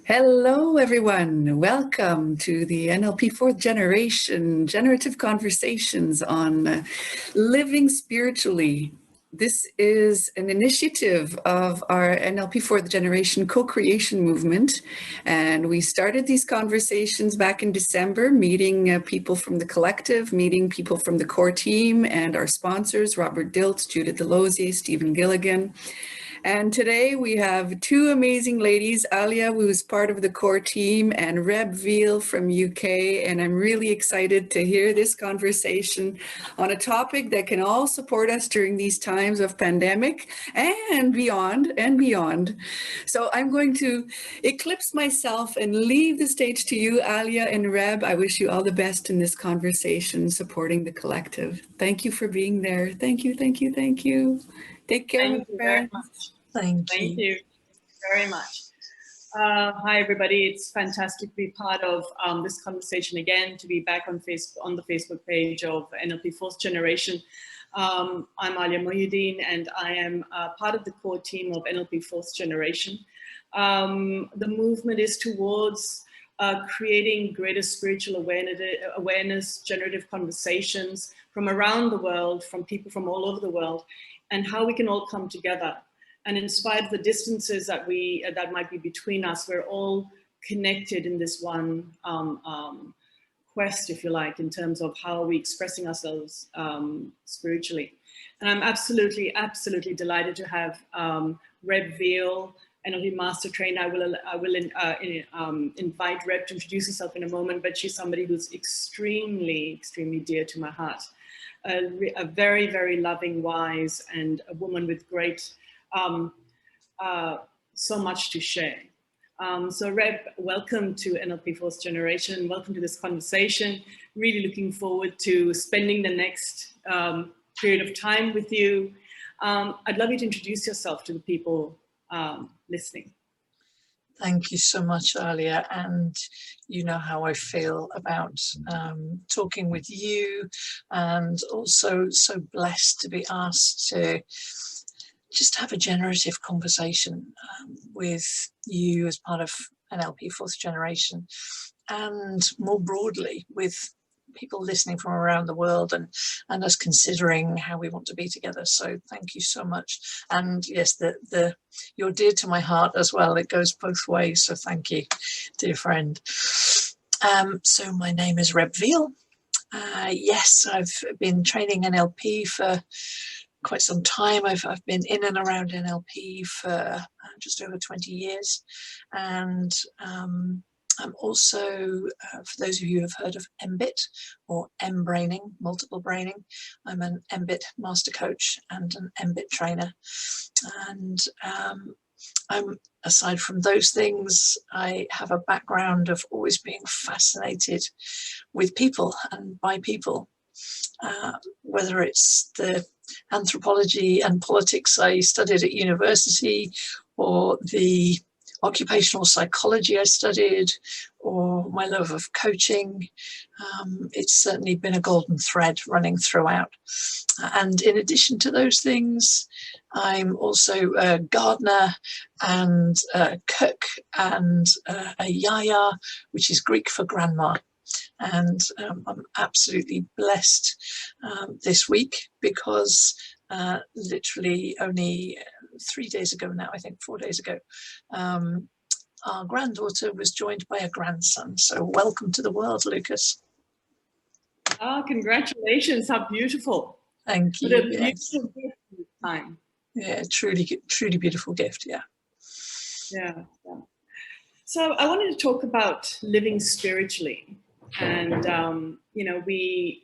Hello, everyone. Welcome to the NLP Fourth Generation Generative Conversations on Living Spiritually. This is an initiative of our NLP Fourth Generation co-creation movement. And we started these conversations back in December, meeting people from the collective, meeting people from the core team and our sponsors, Robert Dilts, Judith Delosier, Stephen Gilligan. And today we have two amazing ladies, Aliyah, who is part of the core team, and Reb Veale from UK. And I'm really excited to hear this conversation on a topic that can all support us during these times of pandemic and beyond and beyond. So I'm going to eclipse myself and leave the stage to you, Aliyah and Reb. I wish you all the best in this conversation, supporting the collective. Thank you for being there. Thank you, thank you, thank you. Take care, Thank you very much. Thank you very much. Hi, everybody. It's fantastic to be part of this conversation again, to be back on the Facebook page of NLP Fourth Generation. I'm Aliyah Mohyeddin, and I am part of the core team of NLP Fourth Generation. The movement is towards creating greater spiritual awareness, generative conversations from around the world, from people from all over the world, and how we can all come together. And in spite of the distances that might be between us, we're all connected in this one quest, if you like, in terms of how we're expressing ourselves spiritually. And I'm absolutely delighted to have Reb Veale, NLP Master Trainer. I will invite Reb to introduce herself in a moment, but she's somebody who's extremely dear to my heart. A very, very loving, wise, and a woman with great, so much to share. So Reb, welcome to NLP Fourth Generation. Welcome to this conversation. Really looking forward to spending the next period of time with you. I'd love you to introduce yourself to the people listening. Thank you so much, Aliyah, and you know how I feel about talking with you, and also so blessed to be asked to just have a generative conversation with you as part of NLP Fourth Generation, and more broadly with people listening from around the world, and us considering how we want to be together. So thank you so much. And yes, you're dear to my heart as well. It goes both ways. So thank you, dear friend. So my name is Reb Veale. Yes, I've been training NLP for quite some time. I've been in and around NLP for just over 20 years. And I'm also, for those of you who have heard of MBIT or M-braining, multiple braining, I'm an MBIT master coach and an MBIT trainer. And I'm, aside from those things, I have a background of always being fascinated with people and by people, whether it's the anthropology and politics I studied at university, or the occupational psychology I studied, or my love of coaching. It's certainly been a golden thread running throughout. And in addition to those things, I'm also a gardener and a cook and a yaya, which is Greek for grandma. And I'm absolutely blessed this week because literally only 3 days ago now, I think 4 days ago, our granddaughter was joined by a grandson. So welcome to the world, Lucas. Oh, congratulations. How beautiful. Thank you. What a beautiful gift this time. Yeah, truly beautiful gift. Yeah. Yeah. So I wanted to talk about living spiritually. And, you know, we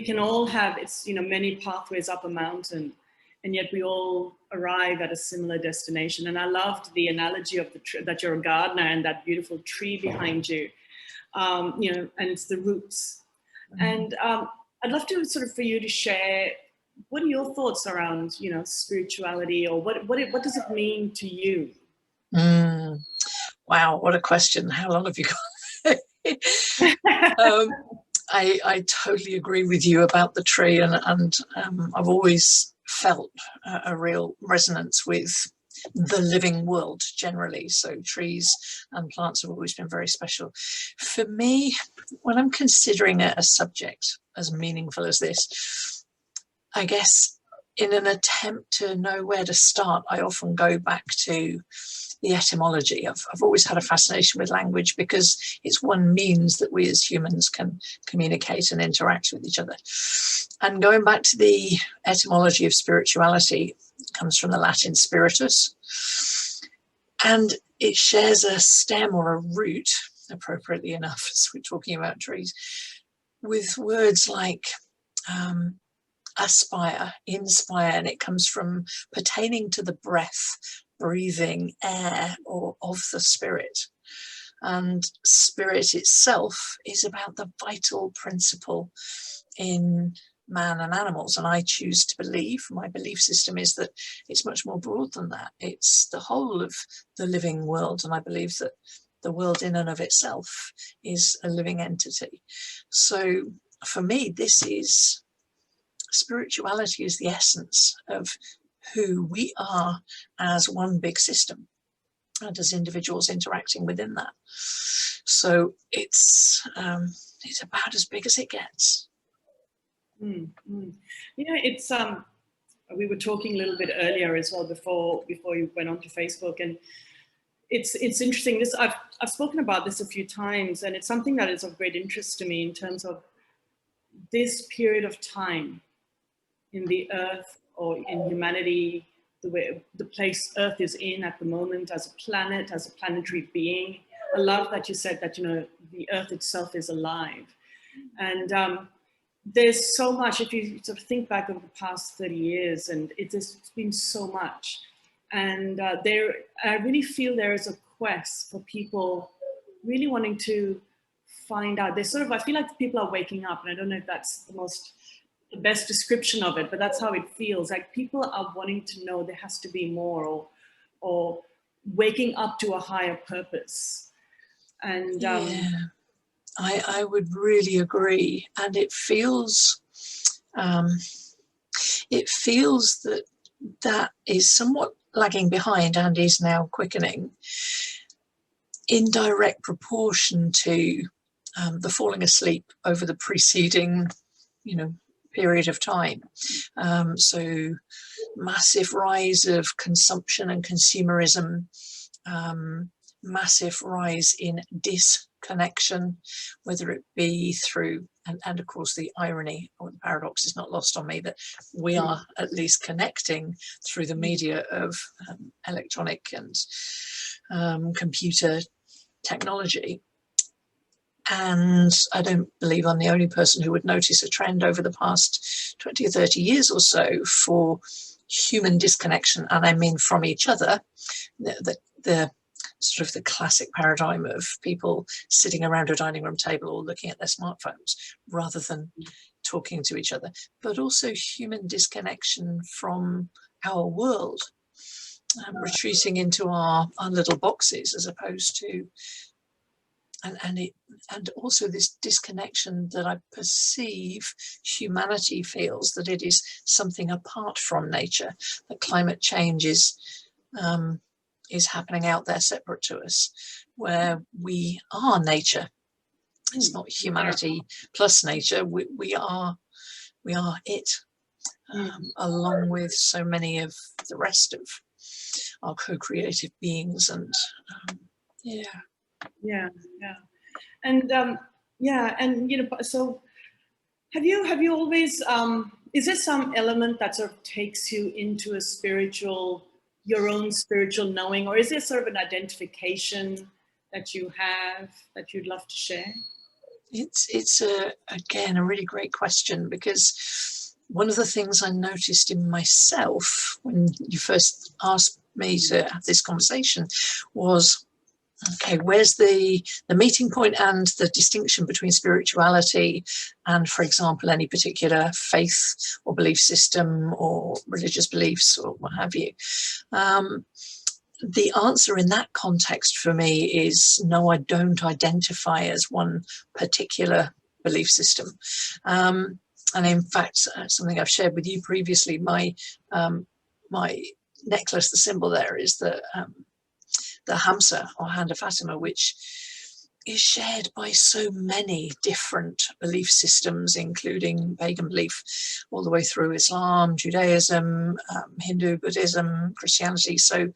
can all have, it's, you know, many pathways up a mountain, and yet we all arrive at a similar destination. And I loved the analogy of that you're a gardener and that beautiful tree behind you, you know, and it's the roots. Mm-hmm. And I'd love to sort of for you to share, what are your thoughts around, you know, spirituality, or what does it mean to you? Wow, what a question. How long have you got? I totally agree with you about the tree, and I've always felt a real resonance with the living world generally. So trees and plants have always been very special. For me, when I'm considering a subject as meaningful as this, I guess in an attempt to know where to start, I often go back to the etymology. I've always had a fascination with language because it's one means that we as humans can communicate and interact with each other. And going back to the etymology of spirituality, it comes from the Latin spiritus, and it shares a stem or a root, appropriately enough, as we're talking about trees, with words like aspire, inspire, and it comes from pertaining to the breath, breathing, air, or of the spirit. And spirit itself is about the vital principle in man and animals. And I choose to believe, my belief system is that it's much more broad than that. It's the whole of the living world. And I believe that the world in and of itself is a living entity. So for me, spirituality is the essence of who we are as one big system and as individuals interacting within that. So it's about as big as it gets. Yeah, it's we were talking a little bit earlier as well before you went onto Facebook, and it's interesting. This I've spoken about this a few times, and it's something that is of great interest to me in terms of this period of time in the earth or in humanity, the place Earth is in at the moment as a planet, as a planetary being. I love that you said that, the Earth itself is alive. And there's so much, if you sort of think back over the past 30 years, and it's been so much. And I really feel there is a quest for people really wanting to find out. I feel like people are waking up, and I don't know if that's the best description of it, but that's how it feels. Like people are wanting to know there has to be more, or waking up to a higher purpose. And I would really agree. And it feels that is somewhat lagging behind and is now quickening in direct proportion to the falling asleep over the preceding, period of time. So massive rise of consumption and consumerism, massive rise in disconnection, whether it be through, and of course the irony or the paradox is not lost on me, that we are at least connecting through the media of electronic and computer technology. And I don't believe I'm the only person who would notice a trend over the past 20 or 30 years or so for human disconnection. And I mean from each other, the sort of the classic paradigm of people sitting around a dining room table or looking at their smartphones rather than talking to each other, but also human disconnection from our world, retreating into our little boxes as opposed to and also this disconnection that I perceive humanity feels, that it is something apart from nature, that climate change is happening out there separate to us, where we are nature. It's not humanity plus nature. We are it, along with so many of the rest of our co-creative beings. And Yeah. And so have you always, is there some element that sort of takes you into your own spiritual knowing, or is there sort of an identification that you have that you'd love to share? It's again a really great question, because one of the things I noticed in myself when you first asked me to have this conversation was, okay, where's the meeting point and the distinction between spirituality and, for example, any particular faith or belief system or religious beliefs or what have you? The answer in that context for me is no, I don't identify as one particular belief system. And in fact, something I've shared with you previously, my necklace, the symbol there is the Hamsa, or Hand of Fatima, which is shared by so many different belief systems, including pagan belief, all the way through Islam, Judaism, Hindu, Buddhism, Christianity. So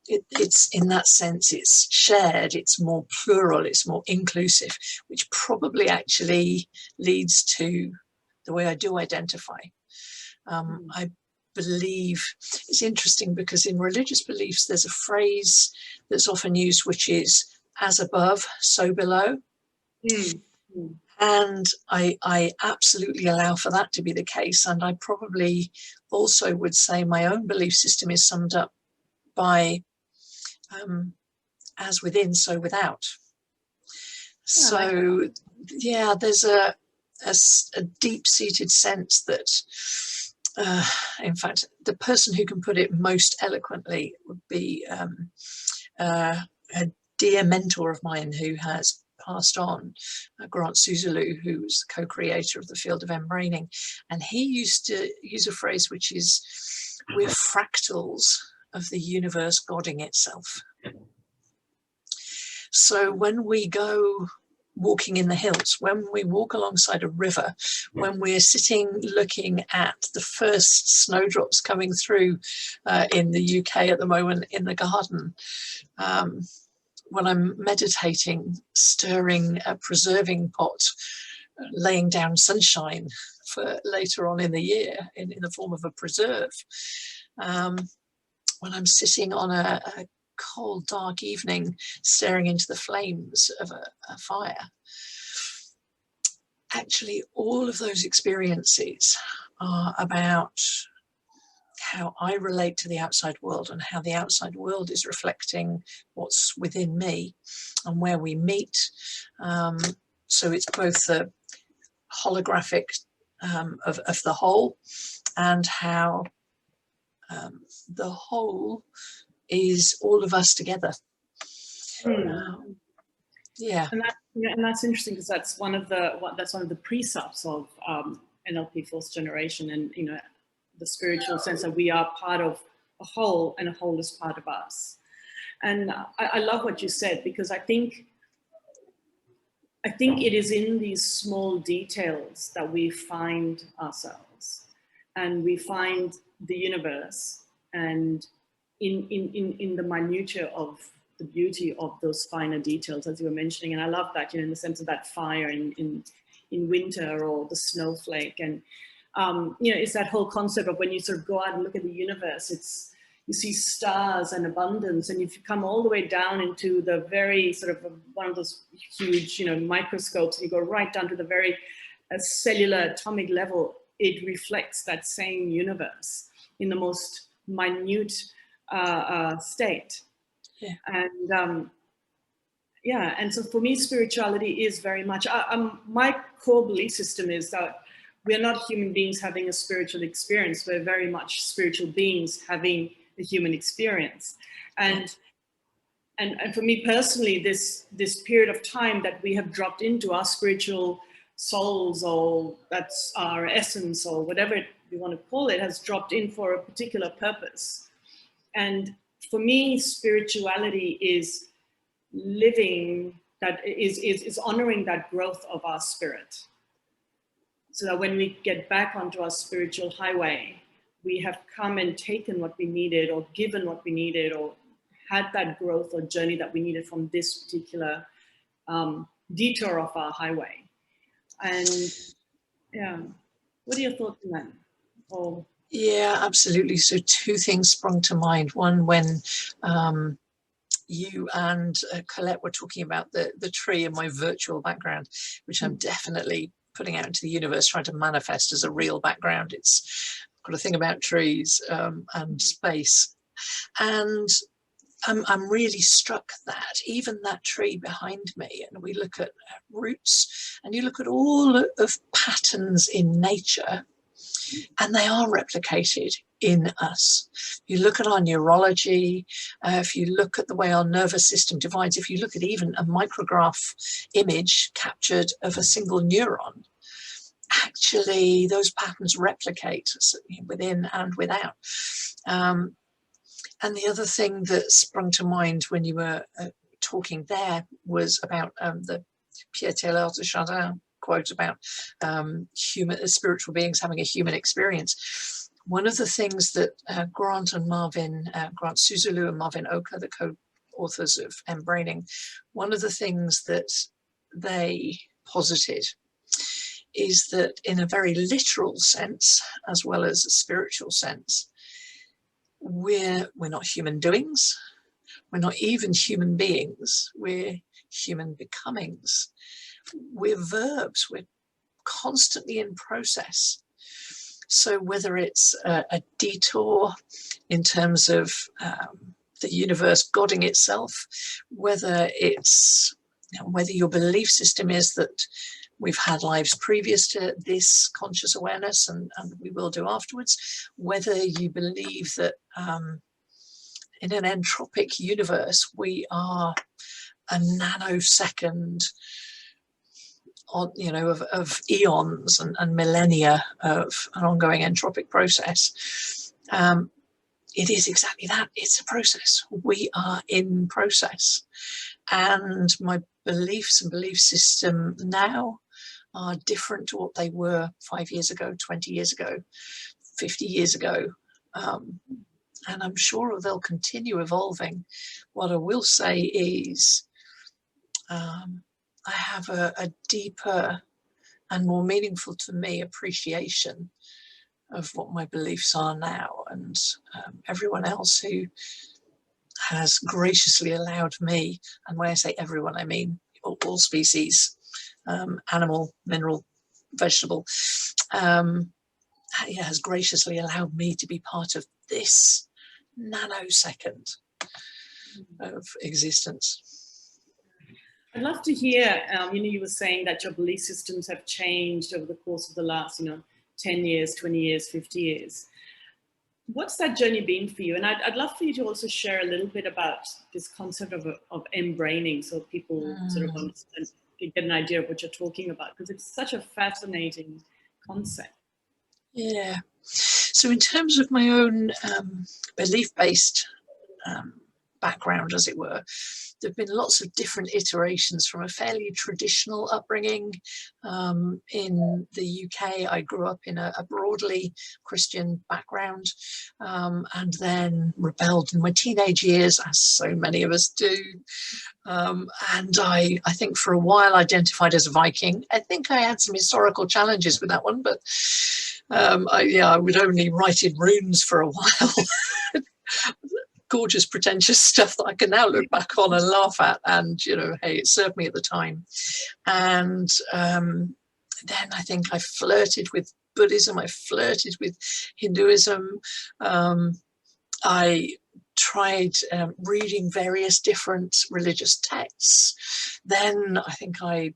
it's in that sense, it's shared, it's more plural, it's more inclusive, which probably actually leads to the way I do identify. I believe it's interesting because in religious beliefs, there's a phrase that's often used, which is as above, so below. And I absolutely allow for that to be the case. And I probably also would say my own belief system is summed up by as within, so without. So yeah, there's a deep-seated sense that in fact, the person who can put it most eloquently would be a dear mentor of mine who has passed on, Grant Suzalu, who's the co-creator of the field of embraining. And he used to use a phrase which is, we're fractals of the universe godding itself. So when we go walking in the hills, when we walk alongside a river, when we're sitting looking at the first snowdrops coming through in the UK at the moment in the garden, when I'm meditating, stirring a preserving pot, laying down sunshine for later on in the year in the form of a preserve, when I'm sitting on a cold, dark evening, staring into the flames of a fire. Actually, all of those experiences are about how I relate to the outside world and how the outside world is reflecting what's within me and where we meet. So it's both the holographic of the whole, and how the whole is all of us together. Yeah, and that's interesting because that's one of the precepts of NLP fourth generation, and the spiritual sense that we are part of a whole, and a whole is part of us. And I love what you said, because I think it is in these small details that we find ourselves, and we find the universe, and in the minutiae of the beauty of those finer details, as you were mentioning. And I love that, in the sense of that fire in winter, or the snowflake. And, it's that whole concept of when you sort of go out and look at the universe, you see stars and abundance. And if you come all the way down into the very sort of one of those huge, microscopes, you go right down to the very cellular atomic level, it reflects that same universe in the most minute state. Yeah. And and so for me, spirituality is very much, my core belief system is that we're not human beings having a spiritual experience. We're very much spiritual beings having a human experience. And for me personally, this period of time that we have dropped into our spiritual souls, or that's our essence, or whatever we want to call it, has dropped in for a particular purpose. And for me, spirituality is living, that is honoring that growth of our spirit, so that when we get back onto our spiritual highway, we have come and taken what we needed, or given what we needed, or had that growth or journey that we needed from this particular detour of our highway. And what are your thoughts on that? Or yeah, absolutely. So two things sprung to mind. One, when you and Colette were talking about the tree in my virtual background, which I'm definitely putting out into the universe, trying to manifest as a real background. It's got a thing about trees and space. And I'm really struck that even that tree behind me, and we look at roots, and you look at all of patterns in nature, and they are replicated in us. You look at our neurology, if you look at the way our nervous system divides, if you look at even a micrograph image captured of a single neuron, actually those patterns replicate within and without. And the other thing that sprung to mind when you were talking there was about the Pierre Teilhard de Chardin quote about spiritual beings having a human experience. One of the things that Grant Susulu and Marvin Oka, the co-authors of Embraining, one of the things that they posited is that in a very literal sense, as well as a spiritual sense, we're not human doings, we're not even human beings, we're human becomings. We're verbs, we're constantly in process. So whether it's a detour in terms of the universe godding itself, whether it's whether your belief system is that we've had lives previous to this conscious awareness and we will do afterwards, whether you believe that in an entropic universe we are a nanosecond of eons and millennia of an ongoing entropic process. It is exactly that. It's a process. We are in process. And my beliefs and belief system now are different to what they were 5 years ago, 20 years ago, 50 years ago. And I'm sure they'll continue evolving. What I will say is I have a deeper and more meaningful to me appreciation of what my beliefs are now, and everyone else who has graciously allowed me, and when I say everyone, I mean all species, animal, mineral, vegetable, has graciously allowed me to be part of this nanosecond of existence. I'd love to hear, you were saying that your belief systems have changed over the course of the last, 10 years, 20 years, 50 years. What's that journey been for you? And I'd love for you to also share a little bit about this concept of embraining, so people sort of understand, get an idea of what you're talking about, because it's such a fascinating concept. Yeah. So in terms of my own belief-based background, as it were, there have been lots of different iterations from a fairly traditional upbringing. In the UK, I grew up in a broadly Christian background, and then rebelled in my teenage years, as so many of us do. And I think for a while identified as a Viking. I think I had some historical challenges with that one, but I would only write in runes for a while. Gorgeous, pretentious stuff that I can now look back on and laugh at, and hey, it served me at the time. And then I think I flirted with Buddhism, I flirted with Hinduism. I tried reading various different religious texts. Then I think I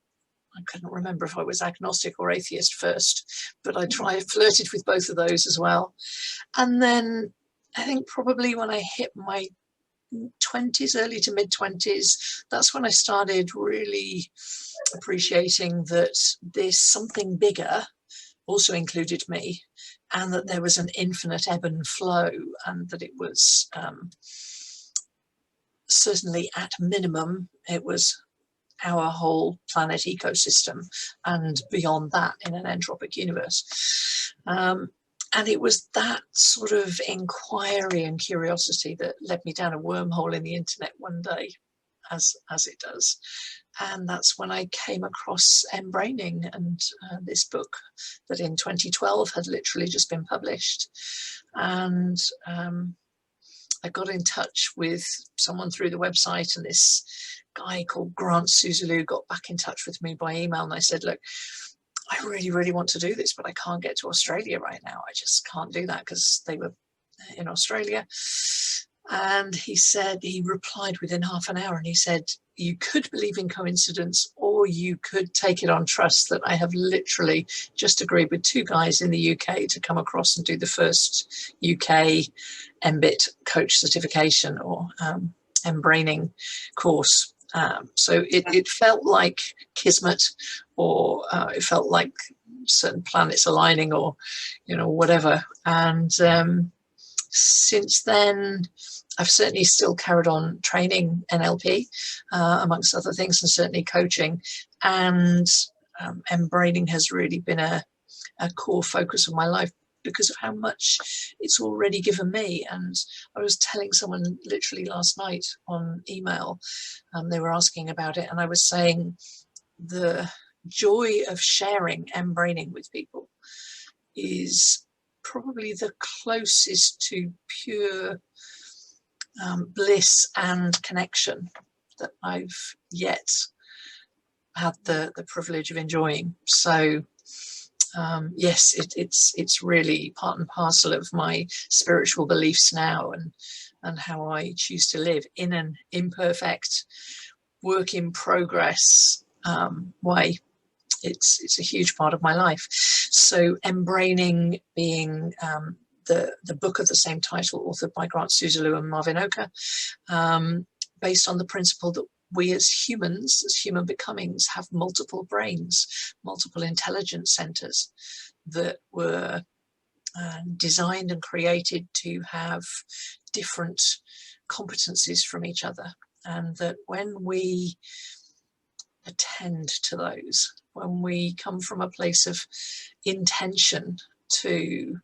couldn't remember if I was agnostic or atheist first, but I flirted with both of those as well. And then I think probably when I hit my 20s, early to mid 20s, that's when I started really appreciating that there's something bigger also included me, and that there was an infinite ebb and flow, and that it was certainly at minimum, it was our whole planet ecosystem, and beyond that in an entropic universe. And it was that sort of inquiry and curiosity that led me down a wormhole in the internet one day, as it does. And that's when I came across Embraining, and this book that in 2012 had literally just been published. And I got in touch with someone through the website, and this guy called Grant Susulu got back in touch with me by email, and I said, look, I really, really want to do this, but I can't get to Australia right now. I just can't do that, because they were in Australia. And he replied within half an hour, and he said, you could believe in coincidence, or you could take it on trust that I have literally just agreed with 2 guys in the UK to come across and do the first UK MBIT coach certification, or Embraining course. So it felt like kismet, or it felt like certain planets aligning, or whatever. And Since then, I've certainly still carried on training NLP, amongst other things, and certainly coaching. And embraining has really been a core focus of my life because of how much it's already given me. And I was telling someone literally last night on email, they were asking about it, and I was saying the joy of sharing embraining with people is probably the closest to pure bliss and connection that I've yet had the privilege of enjoying. So yes, it's really part and parcel of my spiritual beliefs now, and how I choose to live in an imperfect, work in progress way. It's a huge part of my life. So embraining being the book of the same title, authored by Grant Suzalu and Marvin Oka, based on the principle that we as humans, as human becomings, have multiple brains, multiple intelligence centers that were designed and created to have different competencies from each other. And that when we attend to those, when we come from a place of intention to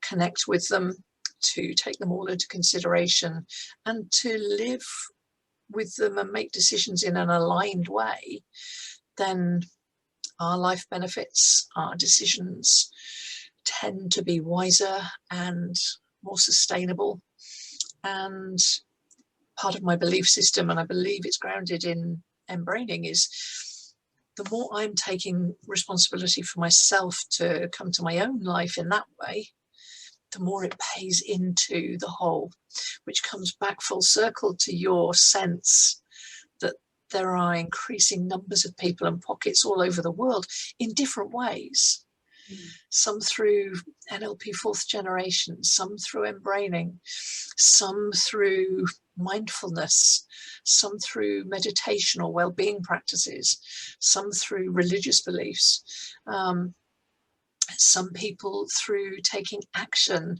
connect with them, to take them all into consideration, and to live with them and make decisions in an aligned way, then our life benefits, our decisions tend to be wiser and more sustainable. And part of my belief system, and I believe it's grounded in embraining, is the more I'm taking responsibility for myself to come to my own life in that way, the more it pays into the whole, which comes back full circle to your sense that there are increasing numbers of people and pockets all over the world in different ways. Some through NLP fourth generation, some through embraining, some through mindfulness, some through meditation or well-being practices, some through religious beliefs, some people through taking action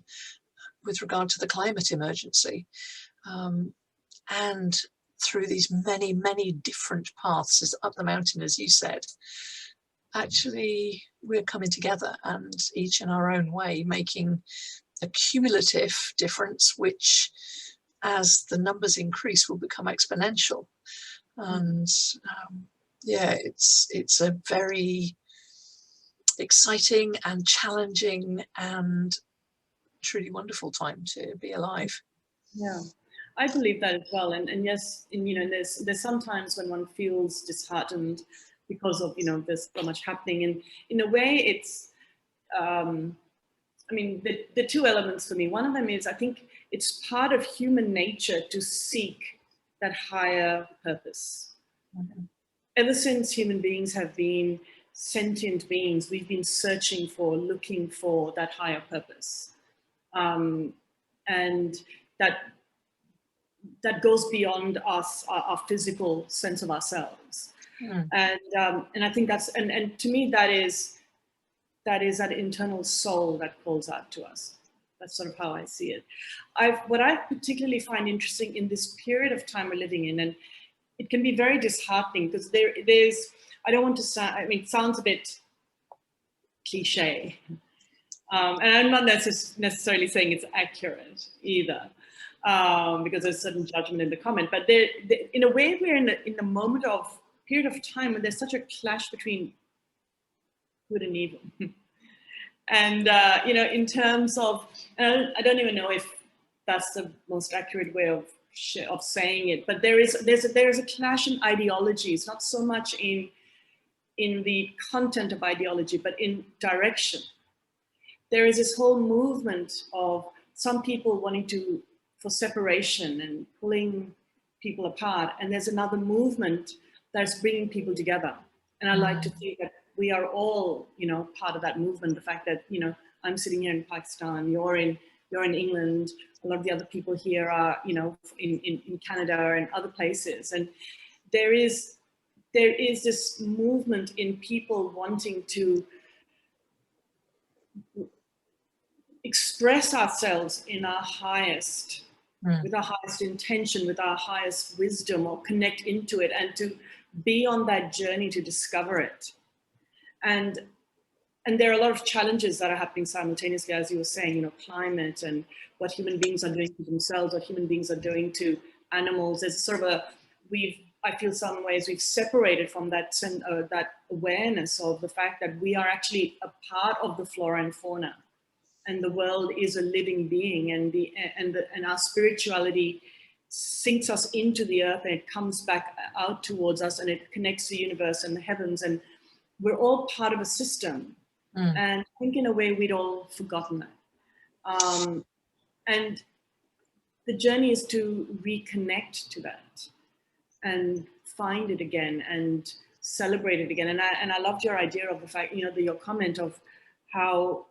with regard to the climate emergency, and through these many, many different paths as up the mountain, as you said. Actually, we're coming together, and each in our own way making a cumulative difference, which as the numbers increase will become exponential. And yeah, it's a very exciting and challenging and truly wonderful time to be alive. Yeah, I believe that as well. And yes, and, you know, there's sometimes when one feels disheartened because of, you know, there's so much happening, and in a way it's, I mean, the two elements for me, one of them is I think it's part of human nature to seek that higher purpose. Ever since human beings have been sentient beings, we've been searching for, looking for that higher purpose. And that goes beyond us, our physical sense of ourselves. And I think that's, and to me, that is that internal soul that calls out to us. That's sort of how I see it. What I particularly find interesting in this period of time we're living in, and it can be very disheartening because there's, I don't want to sound, I mean, it sounds a bit cliche. And I'm not necessarily saying it's accurate either, because there's certain judgment in the comment. But in a way, we're in the moment of period of time when there's such a clash between good and evil. And you know, in terms of, I don't even know if that's the most accurate way of saying it, but there is a clash in ideologies, not so much in the content of ideology, but in direction. There is this whole movement of some people wanting for separation and pulling people apart, and there's another movement that's bringing people together. And I like to think that we are all, you know, part of that movement. The fact that, you know, I'm sitting here in Pakistan, you're in England, a lot of the other people here are, you know, in Canada and other places. And there is this movement in people wanting to express ourselves in our highest, with our highest intention, with our highest wisdom, or connect into it, and to be on that journey to discover it. And there are a lot of challenges that are happening simultaneously, as you were saying, you know, climate and what human beings are doing to themselves, what human beings are doing to animals. There's sort of I feel some ways we've separated from that awareness of the fact that we are actually a part of the flora and fauna, and the world is a living being, and our spirituality sinks us into the earth, and it comes back out towards us, and it connects the universe and the heavens, and we're all part of a system. And I think in a way we'd all forgotten that. And the journey is to reconnect to that and find it again and celebrate it again. And I loved your idea of the fact, you know, your comment of how,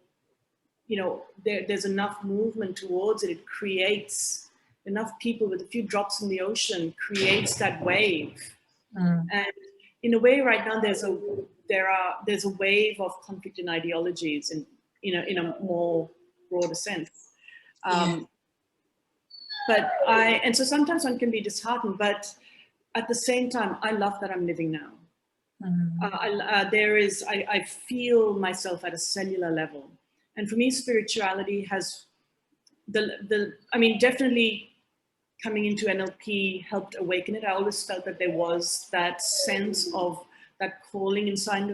you know, there's enough movement towards it. It creates enough people with a few drops in the ocean, creates that wave. And in a way right now there's a wave of conflict in ideologies in a more broader sense. And so sometimes one can be disheartened, but at the same time, I love that I'm living now. I feel myself at a cellular level. And for me, spirituality has definitely coming into NLP helped awaken it. I always felt that there was that sense of that calling inside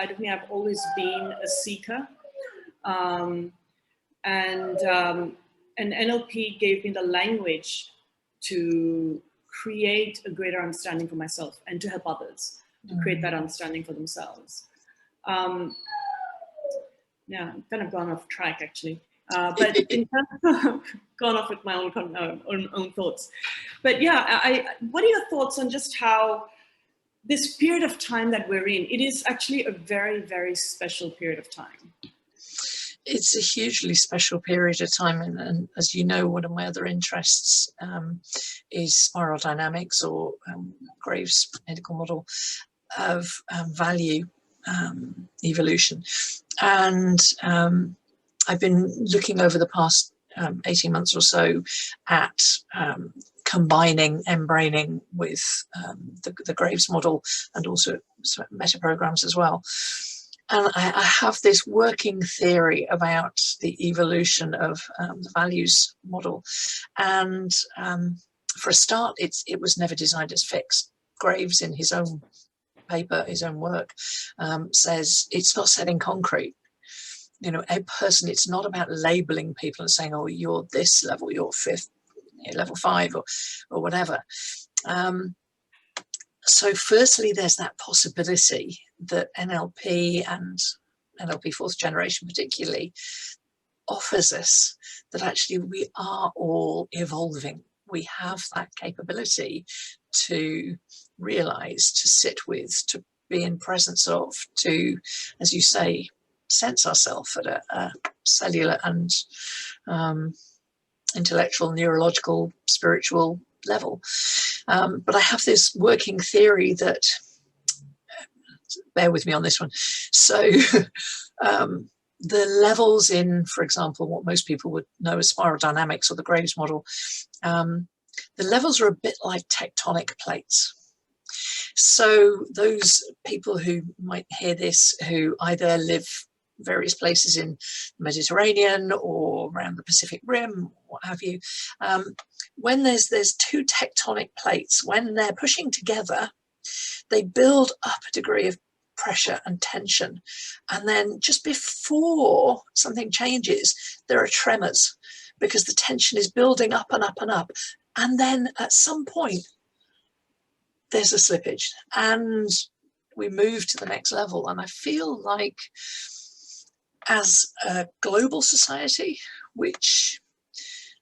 of me. I've always been a seeker. And NLP gave me the language to create a greater understanding for myself and to help others to create that understanding for themselves. I've kind of gone off track actually. But in terms of gone off with my own thoughts. But yeah, what are your thoughts on just how this period of time that we're in, it is actually a very, very special period of time. It's a hugely special period of time, and as you know, one of my other interests is spiral dynamics, or Graves' medical model of value evolution. And I've been looking over the past 18 months or so at combining embraining with the Graves model, and also meta programs as well. And I have this working theory about the evolution of the values model. And for a start, it was never designed as fixed. Graves, in his own paper, his own work, says it's not set in concrete. You know, a person, it's not about labeling people and saying, oh, you're this level, you're fifth, level 5 or whatever. So firstly, there's that possibility that NLP and NLP fourth generation particularly offers us that actually we are all evolving. We have that capability to realize, to sit with, to be in presence of, to, as you say, sense ourselves at a cellular and intellectual, neurological, spiritual level. But I have this working theory that, bear with me on this one. So the levels in, for example, what most people would know as spiral dynamics or the Graves model, the levels are a bit like tectonic plates. So those people who might hear this, who either live various places in the Mediterranean or around the Pacific Rim, what have you, when there's two tectonic plates, when they're pushing together, they build up a degree of pressure and tension. And then just before something changes, there are tremors because the tension is building up and up and up. And then at some point, there's a slippage and we move to the next level. And I feel like as a global society, which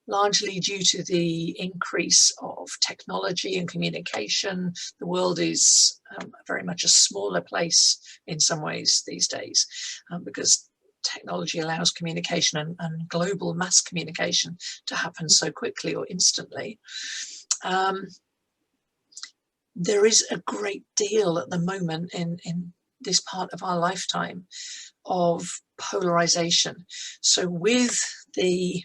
largely due to the increase of technology and communication, the world is very much a smaller place in some ways these days, because technology allows communication and global mass communication to happen so quickly or instantly. There is a great deal at the moment in this part of our lifetime of polarization. So with the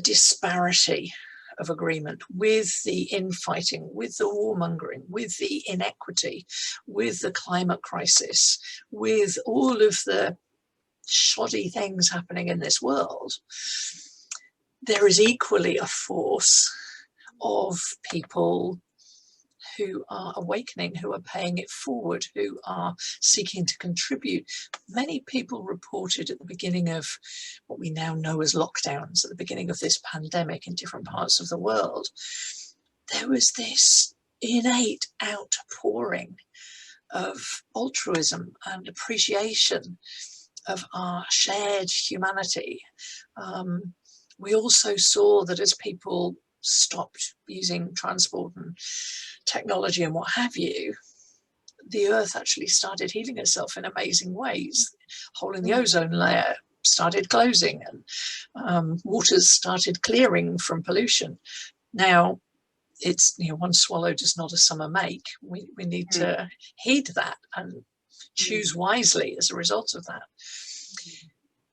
disparity of agreement, with the infighting, with the warmongering, with the inequity, with the climate crisis, with all of the shoddy things happening in this world, there is equally a force of people who are awakening, who are paying it forward, who are seeking to contribute. Many people reported at the beginning of what we now know as lockdowns, at the beginning of this pandemic in different parts of the world, there was this innate outpouring of altruism and appreciation of our shared humanity. We also saw that as people stopped using transport and technology and what have you, the earth actually started healing itself in amazing ways. Hole in the ozone layer started closing, and waters started clearing from pollution. Now, it's, you know, one swallow does not a summer make. We need to heed that and choose wisely as a result of that.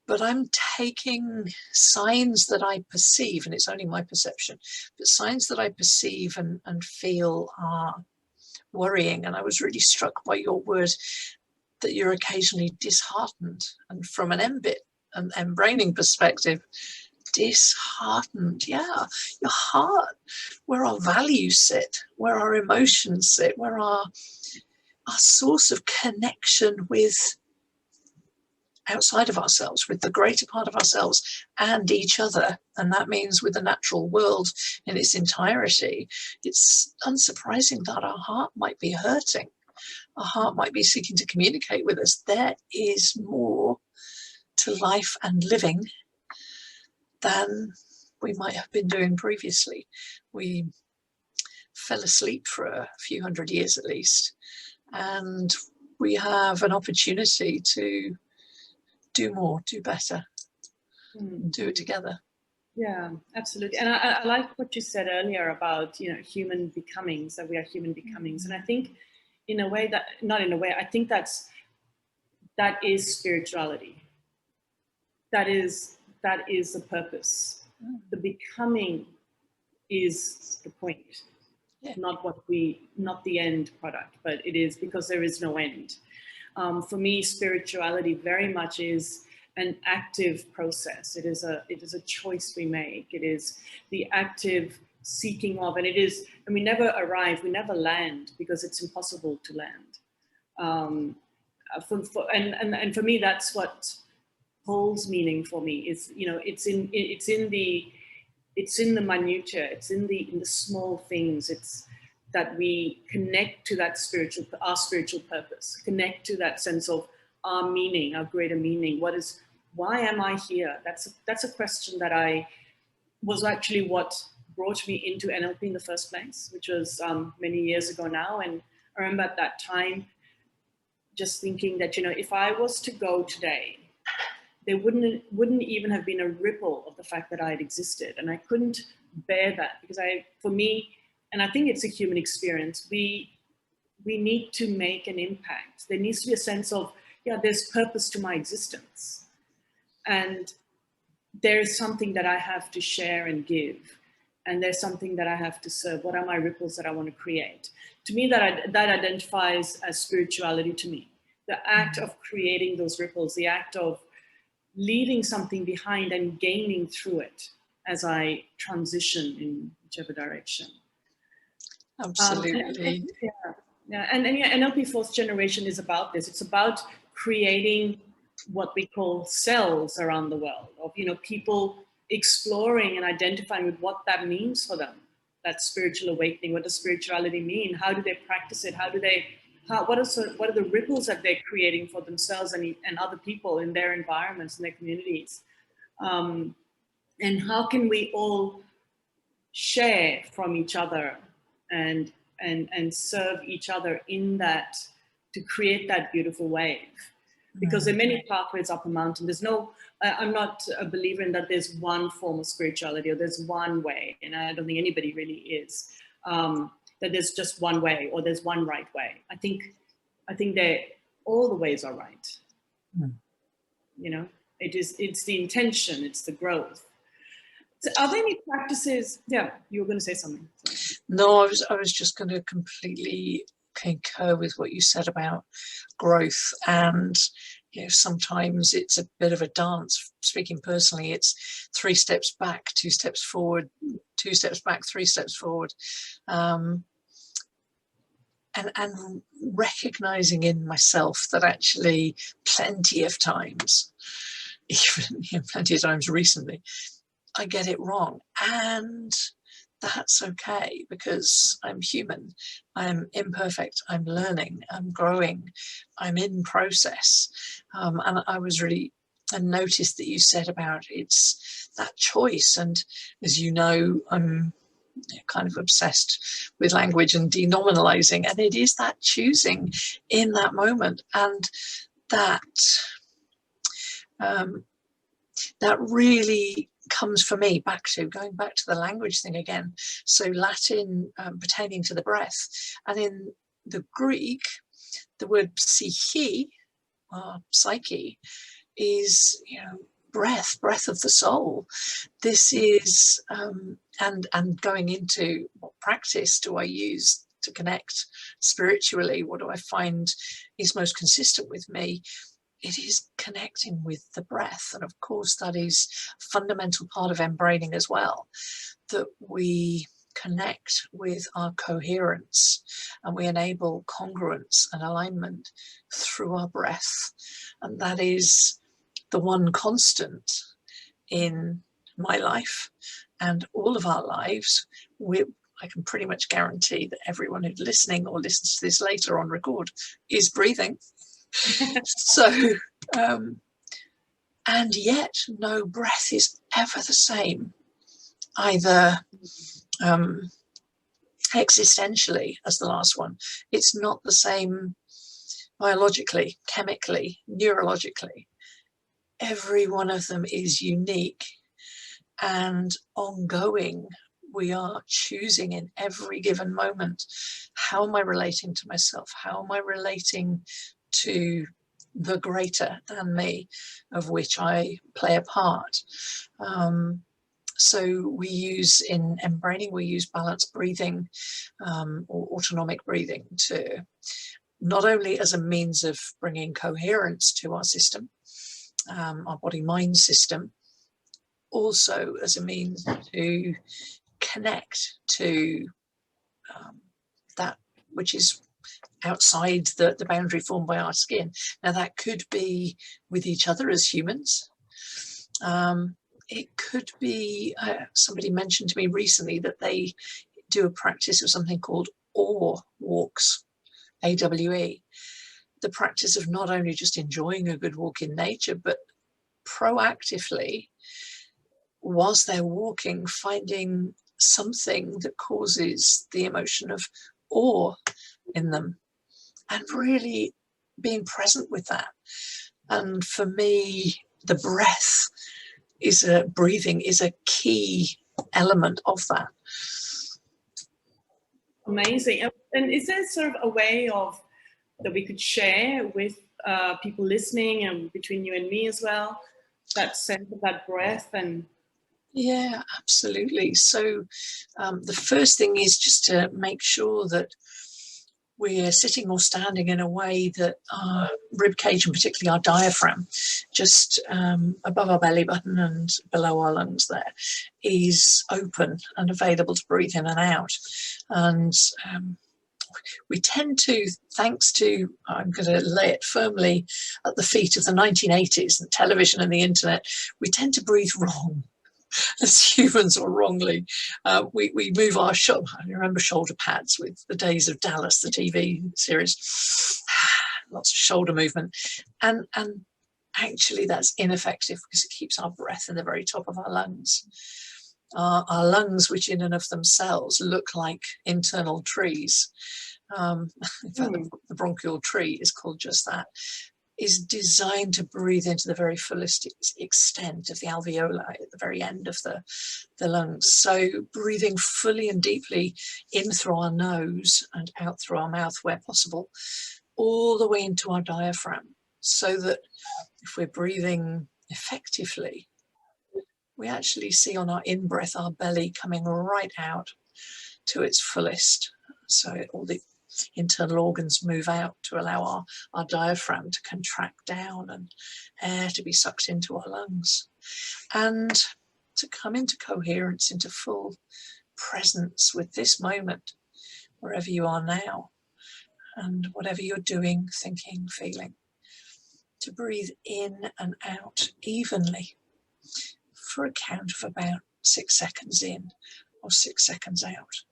But I'm taking signs that I perceive, and it's only my perception, but signs that I perceive and feel are worrying. And I was really struck by your word that you're occasionally disheartened, and from an MBIT and embraining perspective, disheartened. Yeah, your heart, where our values sit, where our emotions sit, where our source of connection with outside of ourselves, with the greater part of ourselves and each other, and that means with the natural world in its entirety. It's unsurprising that our heart might be hurting. Our heart might be seeking to communicate with us. There is more to life and living than we might have been doing previously. We fell asleep for a few hundred years at least, and we have an opportunity to do more, do better, do it together. Yeah, absolutely. And I like what you said earlier about, you know, human becomings, that we are human becomings. And I think in a way that, not in a way, I think that is spirituality. That is the purpose. The becoming is the point, not the end product, but it is, because there is no end. For me, spirituality very much is an active process. It is a choice we make. It is the active seeking of, and it is, and we never arrive, we never land, because it's impossible to land. And for me, that's what holds meaning for me. Is, you know, it's in the minutiae. It's in the small things. It's that we connect to that our spiritual purpose, connect to that sense of our meaning, our greater meaning. Why am I here? That's a question that was actually what brought me into NLP in the first place, which was many years ago now. And I remember at that time just thinking that, you know, if I was to go today, there wouldn't even have been a ripple of the fact that I had existed. And I couldn't bear that, because for me, and I think it's a human experience, we need to make an impact. There needs to be a sense of, yeah, there's purpose to my existence. And there's something that I have to share and give. And there's something that I have to serve. What are my ripples that I want to create? To me, that identifies as spirituality to me. The act of creating those ripples, the act of leaving something behind and gaining through it as I transition in whichever direction. Absolutely. And NLP Fourth Generation is about this. It's about creating what we call cells around the world, of, you know, people exploring and identifying with what that means for them, that spiritual awakening. What does spirituality mean? How do they practice it? What are the ripples that they're creating for themselves and other people in their environments and their communities? And how can we all share from each other and serve each other in that, to create that beautiful wave? Because there are many pathways up a mountain. I'm not a believer in that there's one form of spirituality or there's one way, and I don't think anybody really is. That there's just one way or there's one right way. I think all the ways are right. You know. It's the intention, it's the growth. So are there any practices? Yeah, you were going to say something. Sorry. No, I was just going to completely concur with what you said about growth, and sometimes it's a bit of a dance. Speaking personally, it's 3 steps back, 2 steps forward, 2 steps back, 3 steps forward, and recognizing in myself that actually plenty of times, even plenty of times recently, I get it wrong, and that's okay, because I'm human, I'm imperfect, I'm learning, I'm growing, I'm in process. And I noticed that you said about it's that choice, and as you know, I'm kind of obsessed with language and denominalizing, and it is that choosing in that moment, and that that really comes for me going back to the language thing again. So Latin pertaining to the breath, and in the Greek, the word psyche, psyche, is breath of the soul. This is and going into what practice do I use to connect spiritually? What do I find is most consistent with me? It is connecting with the breath. And of course, that is a fundamental part of embraining as well, that we connect with our coherence and we enable congruence and alignment through our breath. And that is the one constant in my life and all of our lives. I can pretty much guarantee that everyone who's listening or listens to this later on record is breathing. So, and yet no breath is ever the same, either existentially as the last one. It's not the same biologically, chemically, neurologically. Every one of them is unique and ongoing. We are choosing in every given moment, how am I relating to myself? How am I relating to the greater than me, of which I play a part? So we use in embraining, we use balanced breathing or autonomic breathing to not only as a means of bringing coherence to our system, our body-mind system, also as a means to connect to that which is outside the boundary formed by our skin. Now that could be with each other as humans. It could be, somebody mentioned to me recently that they do a practice of something called awe walks, AWE. The practice of not only just enjoying a good walk in nature, but proactively, whilst they're walking, finding something that causes the emotion of awe in them, and really being present with that. And for me, the breathing is a key element of that. Amazing. And is there sort of a way that we could share with people listening, and between you and me as well, that sense of that breath? And yeah, absolutely. So the first thing is just to make sure that we're sitting or standing in a way that our rib cage, and particularly our diaphragm, just above our belly button and below our lungs there, is open and available to breathe in and out. And we tend to, thanks to, I'm going to lay it firmly at the feet of the 1980s and television and the internet, we tend to breathe wrong. As humans, or wrongly, we move our shoulder. I remember shoulder pads with the Days of Dallas, the TV series. Lots of shoulder movement, and actually that's ineffective because it keeps our breath in the very top of our lungs. Our lungs, which in and of themselves look like internal trees. In fact, the bronchial tree is called just that. Is designed to breathe into the very fullest extent of the alveoli at the very end of the lungs. So breathing fully and deeply in through our nose and out through our mouth where possible, all the way into our diaphragm, so that if we're breathing effectively, we actually see on our in-breath our belly coming right out to its fullest. So all the internal organs move out to allow our diaphragm to contract down and air to be sucked into our lungs. And to come into coherence, into full presence with this moment, wherever you are now, and whatever you're doing, thinking, feeling. To breathe in and out evenly for a count of about 6 seconds in or 6 seconds out.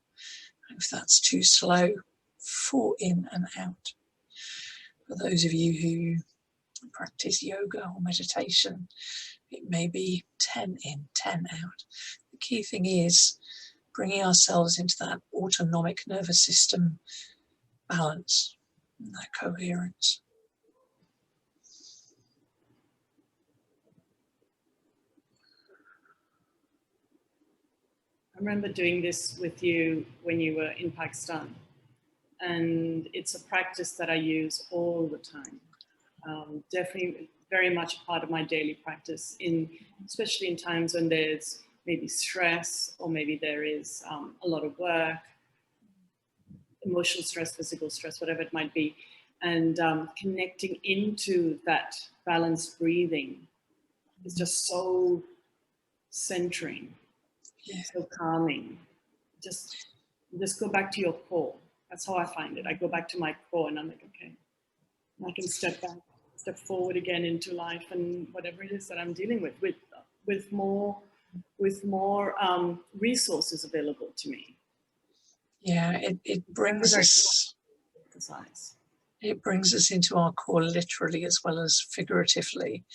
If that's too slow, 4 in and out. For those of you who practice yoga or meditation, it may be 10 in, 10 out. The key thing is bringing ourselves into that autonomic nervous system balance, and that coherence. I remember doing this with you when you were in Pakistan, and it's a practice that I use all the time. Definitely very much a part of my daily practice, especially in times when there's maybe stress, or maybe there is a lot of work, emotional stress, physical stress, whatever it might be, and connecting into that balanced breathing is just so centering. Yeah. So calming. Just go back to your core. That's how I find it. I go back to my core and I'm like, okay, I can step back, step forward again into life and whatever it is that I'm dealing with more resources available to me. Yeah, it brings us. Exercise. It brings us into our core literally as well as figuratively,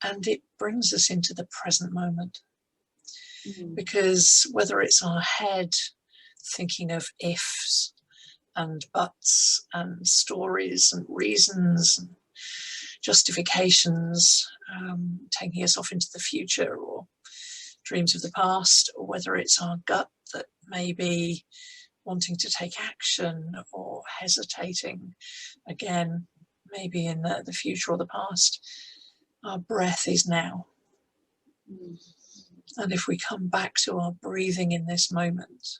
and it brings us into the present moment. Because whether it's our head thinking of ifs and buts and stories and reasons and justifications, taking us off into the future or dreams of the past, or whether it's our gut that may be wanting to take action or hesitating, again, maybe in the future or the past, our breath is now. And if we come back to our breathing in this moment,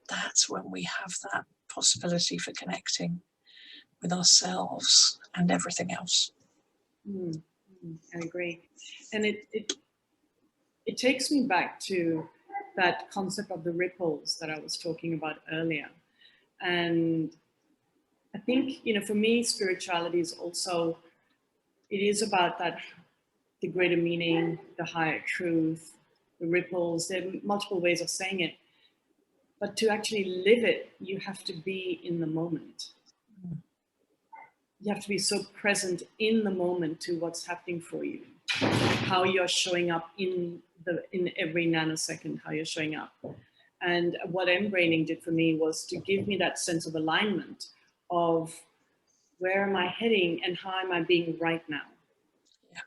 that's when we have that possibility for connecting with ourselves and everything else. I agree. And it takes me back to that concept of the ripples that I was talking about earlier. And I think, for me, spirituality is also, it is about that, the greater meaning, the higher truth, the ripples. There are multiple ways of saying it. But to actually live it, you have to be in the moment. You have to be so present in the moment to what's happening for you, how you're showing up in every nanosecond, how you're showing up. And what embraining did for me was to give me that sense of alignment of where am I heading and how am I being right now?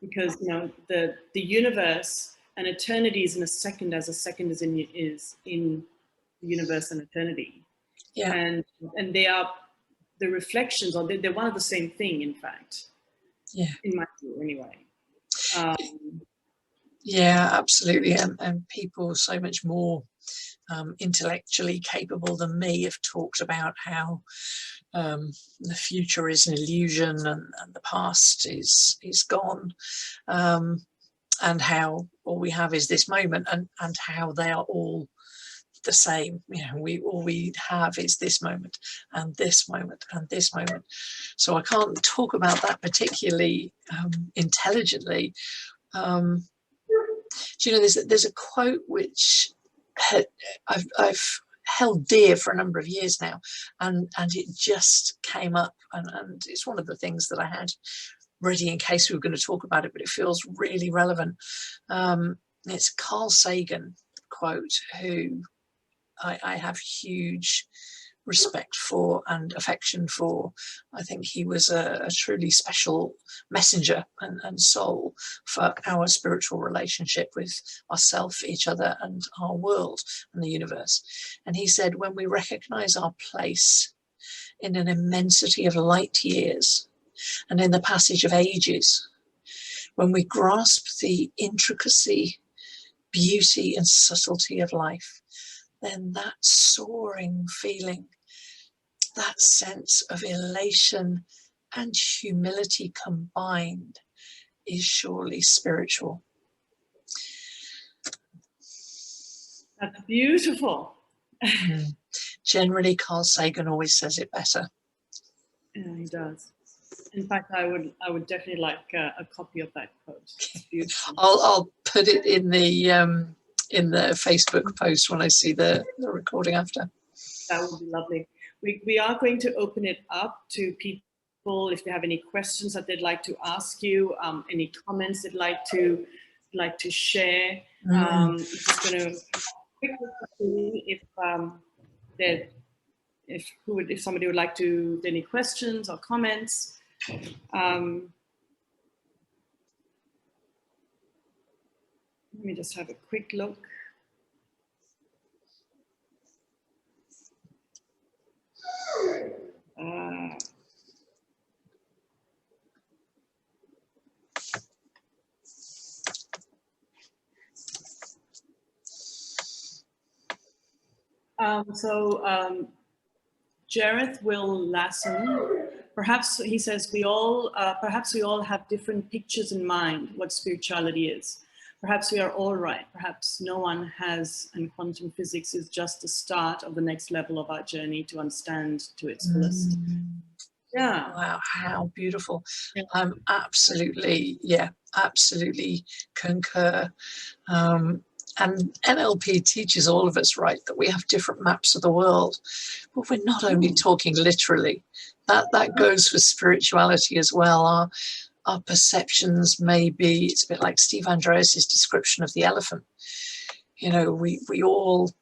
Because the universe and eternity is in a second, as a second is in the universe and eternity. Yeah. And they are the reflections, or they're one of the same thing, in fact. Yeah. In my view, anyway. Yeah, absolutely. And people so much more intellectually capable than me have talked about how the future is an illusion and the past is gone, and how all we have is this moment, and how they are all the same. All we have is this moment and this moment and this moment. So I can't talk about that particularly intelligently. There's a quote which I've held dear for a number of years now, and it just came up, and it's one of the things that I had ready in case we were going to talk about it, but it feels really relevant. It's Carl Sagan quote, who I have huge respect for and affection for. I think he was a truly special messenger and soul for our spiritual relationship with ourselves, each other, and our world and the universe. And he said, when we recognize our place in an immensity of light years and in the passage of ages, when we grasp the intricacy, beauty and subtlety of life, then that soaring feeling, that sense of elation and humility combined is surely spiritual. That's beautiful. Generally, Carl Sagan always says it better. Yeah, he does. In fact, I would definitely like a copy of that quote. It's beautiful. I'll put it in the Facebook post when I see the recording after. That would be lovely. We are going to open it up to people if they have any questions that they'd like to ask you, any comments they'd like to share. Just going to quickly if somebody would like to any questions or comments. Let me just have a quick look. Jareth Will Lassen, perhaps he says perhaps we all have different pictures in mind what spirituality is. Perhaps we are all right. Perhaps no one has, and quantum physics is just the start of the next level of our journey to understand to its fullest. Yeah. Wow, how beautiful. Yeah. Absolutely concur. And NLP teaches all of us, right, that we have different maps of the world, but we're not only talking literally. That goes for spirituality as well. Our perceptions may be, it's a bit like Steve Andreas's description of the elephant. You know, we all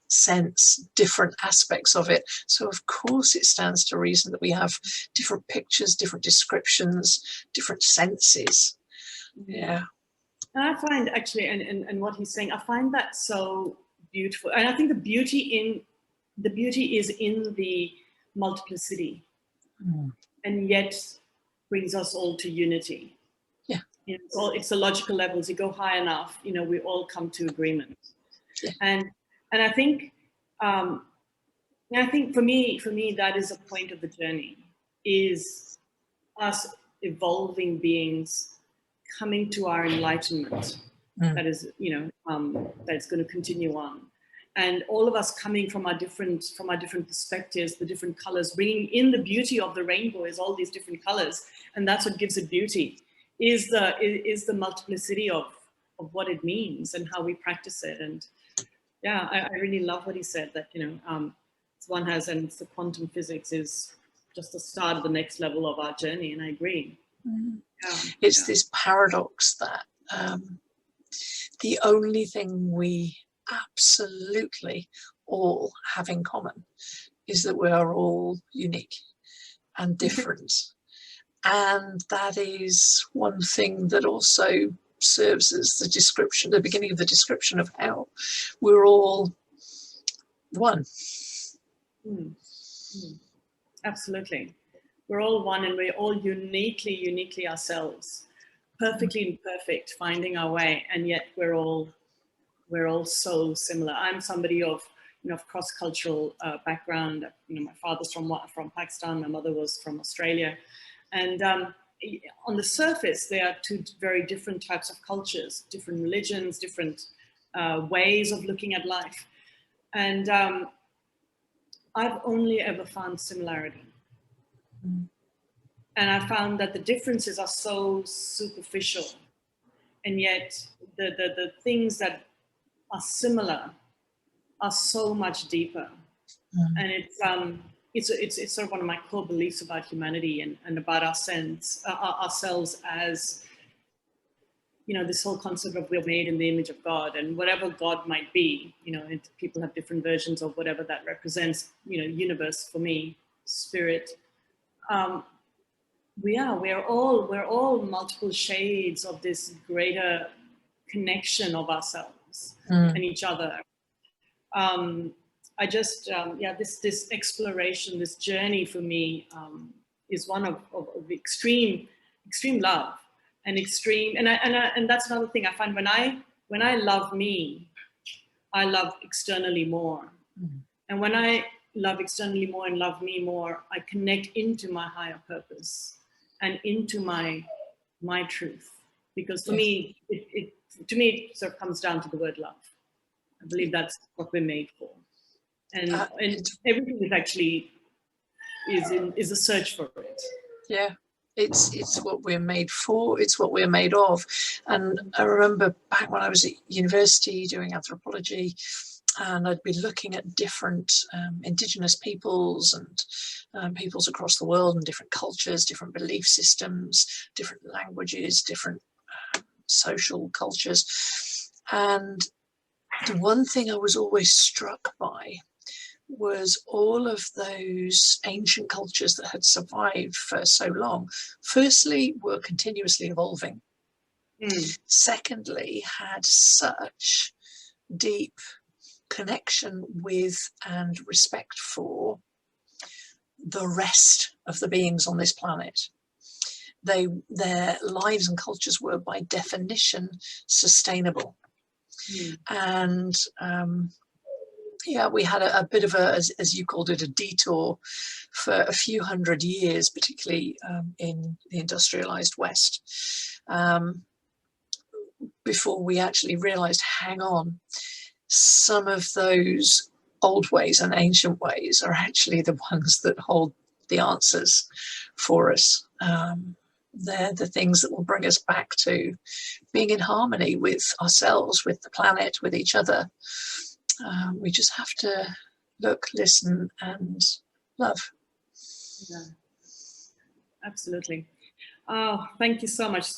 sense different aspects of it. So of course it stands to reason that we have different pictures, different descriptions, different senses. Yeah. And I find actually, and what he's saying, I find that so beautiful. And I think the beauty is in the multiplicity, and yet brings us all to unity. Yeah. You know, it's the logical levels. You go high enough, you know, we all come to agreement. Yeah. And I think for me that is a point of the journey, is us evolving beings coming to our enlightenment. That is, you know, that's going to continue on, and all of us coming from our different perspectives, the different colors, bringing in the beauty of the rainbow is all these different colors, and that's what gives it beauty. Is the multiplicity of what it means and how we practice it. And yeah, I really love what he said, that, you know, one has, and it's the quantum physics is just the start of the next level of our journey, and I agree. It's this paradox that the only thing we absolutely all have in common is that we are all unique and different. And that is one thing that also serves as the beginning of the description of how we're all one. Absolutely. We're all one, and we're all uniquely ourselves, perfectly imperfect, finding our way, and yet we're all so similar. I'm somebody of, you know, of cross-cultural background. You know, my father's from Pakistan, my mother was from Australia, and on the surface, there are two very different types of cultures, different religions, different ways of looking at life, and I've only ever found similarity. And I found that the differences are so superficial, and yet the things that are similar are so much deeper. And it's sort of one of my core beliefs about humanity and about ourselves as, you know, this whole concept of we're made in the image of God, and whatever God might be, you know, people have different versions of whatever that represents, you know, universe for me, spirit. We're all multiple shades of this greater connection of ourselves and each other. I just, this exploration, this journey for me is one of extreme love and extreme. And that's another thing I find when I love me, I love externally more. Mm. And when I love externally more and love me more, I connect into my higher purpose and into my truth. Because for me, to me, it sort of comes down to the word love. I believe that's what we're made for. And everything is actually is a search for it. Yeah, it's what we're made for. It's what we're made of. And I remember back when I was at university doing anthropology, and I'd be looking at different indigenous peoples and peoples across the world and different cultures, different belief systems, different languages, different social cultures. And the one thing I was always struck by was all of those ancient cultures that had survived for so long, firstly, were continuously evolving. Secondly, had such deep connection with and respect for the rest of the beings on this planet. Their lives and cultures were by definition sustainable. And yeah, we had a bit of a, as you called it, a detour for a few hundred years, particularly in the industrialized West, before we actually realized, hang on, some of those old ways and ancient ways are actually the ones that hold the answers for us. They're the things that will bring us back to being in harmony with ourselves, with the planet, with each other. We just have to look, listen, and love. Yeah, absolutely. Oh, thank you so much.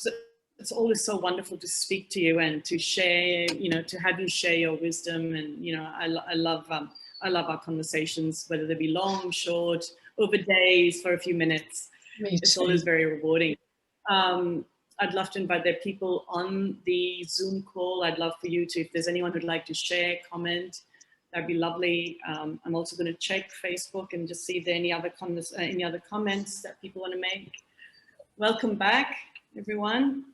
It's always so wonderful to speak to you and to share, to have you share your wisdom. And, I love our conversations, whether they be long, short, over days, for a few minutes. It's always very rewarding. I'd love to invite their people on the Zoom call. I'd love for you to, if there's anyone who'd like to share, comment, that'd be lovely. I'm also going to check Facebook and just see if there are any other comments that people want to make. Welcome back, everyone.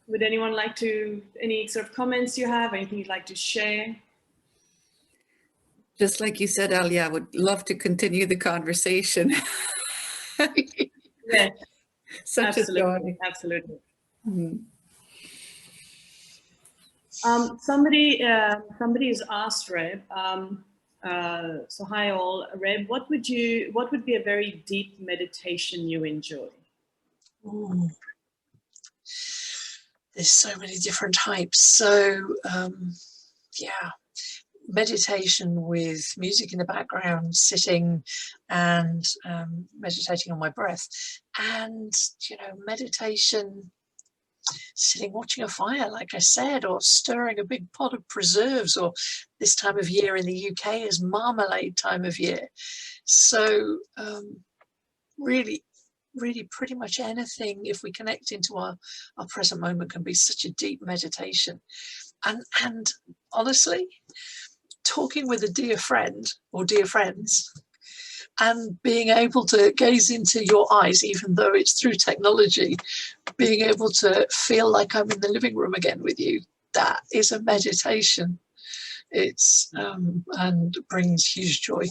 Would anyone like to, any sort of comments you have, anything you'd like to share? Just like you said, Aliyah, I would love to continue the conversation. Yes, Such absolutely, a joy. absolutely. Mm. Somebody has asked Reb. So hi all, Reb. What would be a very deep meditation you enjoy? Ooh. There's so many different types. So yeah, meditation with music in the background, sitting and meditating on my breath, and meditation sitting watching a fire, like I said, or stirring a big pot of preserves, or this time of year in the UK is marmalade time of year. So really pretty much anything, if we connect into our present moment, can be such a deep meditation. And honestly, talking with a dear friend or dear friends and being able to gaze into your eyes, even though it's through technology, being able to feel like I'm in the living room again with you, that is a meditation. It's and brings huge joy.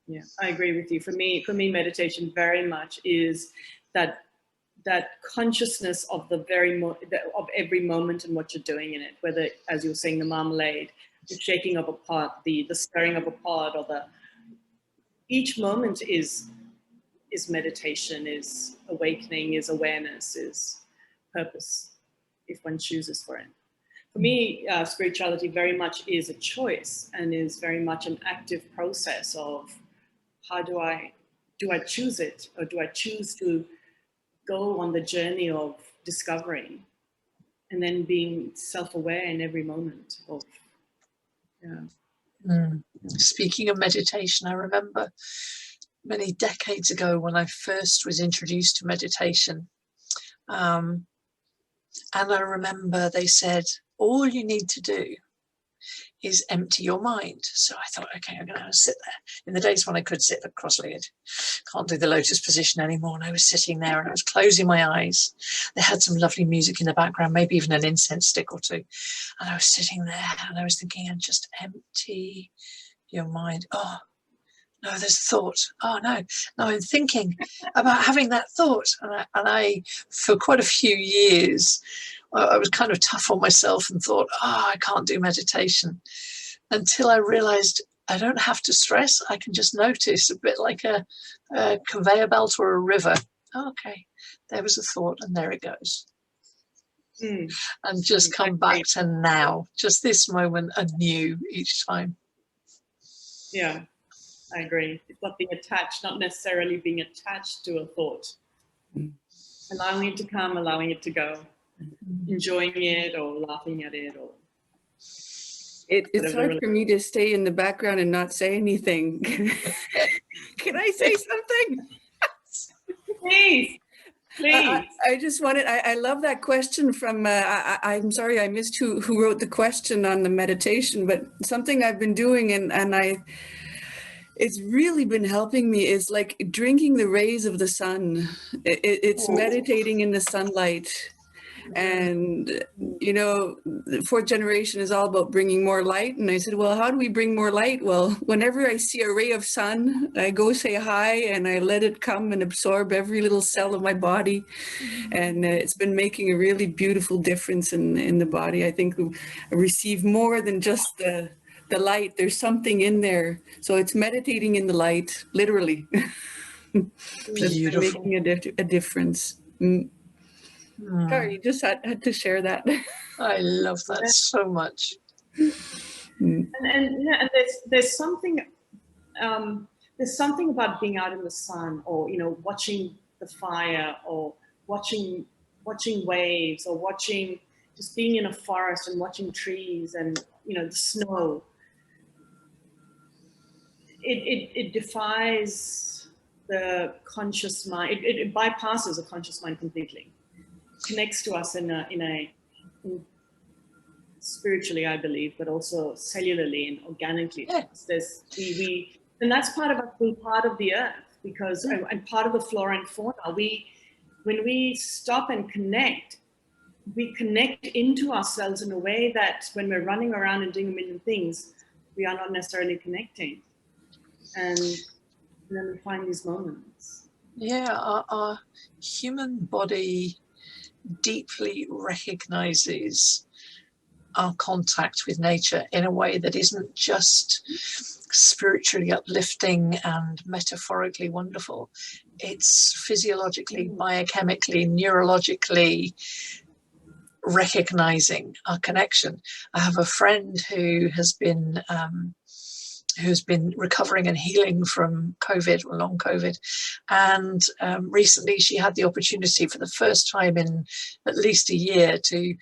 Yeah, I agree with you. For me, meditation very much is that consciousness of the of every moment and what you're doing in it. Whether, as you were saying, the marmalade, the shaking of a pot, the stirring of a pot, or each moment is meditation, is awakening, is awareness, is purpose, if one chooses for it. For me, spirituality very much is a choice and is very much an active process of how do I choose it, or do I choose to go on the journey of discovering and then being self-aware in every moment of, Speaking of meditation, I remember many decades ago when I first was introduced to meditation, and I remember they said, all you need to do is empty your mind. So I thought, okay, I'm going to sit there. In the days when I could sit cross-legged, can't do the lotus position anymore. And I was sitting there and I was closing my eyes. They had some lovely music in the background, maybe even an incense stick or two. And I was sitting there and I was thinking, and just empty your mind. Oh, no, there's a thought. Oh, no, I'm thinking about having that thought. And I for quite a few years, I was kind of tough on myself and thought, I can't do meditation, until I realized I don't have to stress. I can just notice, a bit like a conveyor belt or a river. Okay, there was a thought and there it goes. And just come back to now, just this moment anew each time. Yeah, I agree. It's not being attached, not necessarily being attached to a thought. Allowing it to come, allowing it to go. Enjoying it or laughing at it, or it's hard for me to stay in the background and not say anything. Can I say something? Please. I just wanted, I love that question from, I'm sorry, I missed who wrote the question on the meditation, but something I've been doing and it's really been helping me is like drinking the rays of the sun. It's meditating in the sunlight. And, you know, the fourth generation is all about bringing more light. And I said, well, how do we bring more light? Well, whenever I see a ray of sun, I go say hi and I let it come and absorb every little cell of my body. And it's been making a really beautiful difference in the body. I think I receive more than just the light. There's something in there. So it's meditating in the light, literally. It's been making a difference. Sorry, just had to share that. I love that so much. And there's something about being out in the sun, or watching the fire, or watching waves, or just being in a forest and watching trees and the snow. It defies the conscious mind. It bypasses the conscious mind completely. Connects to us in spiritually, I believe, but also cellularly and organically. Yeah. And that's part of us being part of the earth, because and part of the flora and fauna. When we stop and connect, we connect into ourselves in a way that when we're running around and doing a million things, we are not necessarily connecting. And then we find these moments. Yeah, our human body deeply recognizes our contact with nature in a way that isn't just spiritually uplifting and metaphorically wonderful. It's physiologically, biochemically, neurologically recognizing our connection. I have a friend who has been recovering and healing from COVID, or long COVID. And recently she had the opportunity for the first time in at least a year to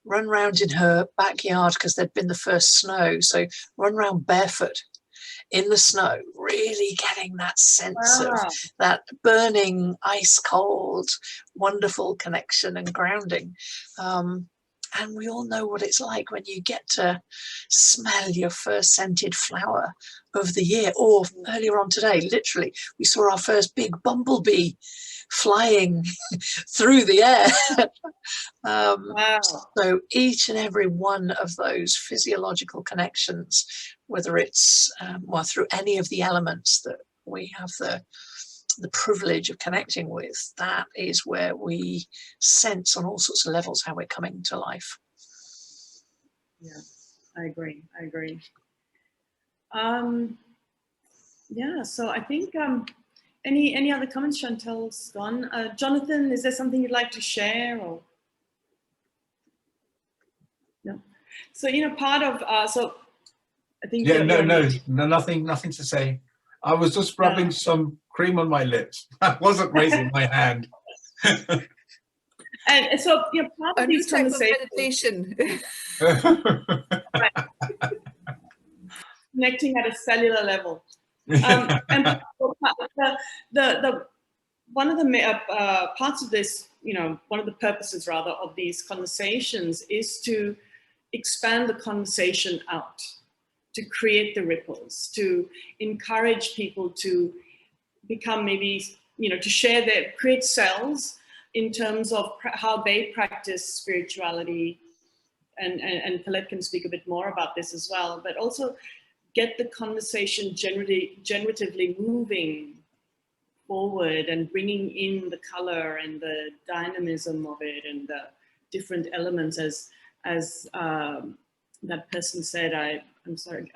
run around in her backyard, because there'd been the first snow. So run around barefoot in the snow, really getting that sense of that burning, ice cold, wonderful connection and grounding. And we all know what it's like when you get to smell your first scented flower of the year. Or earlier on today, literally, we saw our first big bumblebee flying through the air. So each and every one of those physiological connections, whether it's through any of the elements that we have the privilege of connecting with, that is where we sense on all sorts of levels how we're coming to life. Yeah, I agree. Yeah, so I think any other comments? Chantel's gone. Jonathan, is there something you'd like to share, or no? So part of so I think nothing to say. I was just rubbing some cream on my lips. I wasn't raising my hand. And so part of these conversations, right. Connecting at a cellular level. And one of the parts of this, one of the purposes rather of these conversations is to expand the conversation out. to create the ripples, to encourage people to become maybe, to share create cells in terms of how they practice spirituality. And Colette can speak a bit more about this as well, but also get the conversation generatively moving forward and bringing in the color and the dynamism of it and the different elements as that person said, I'm sorry,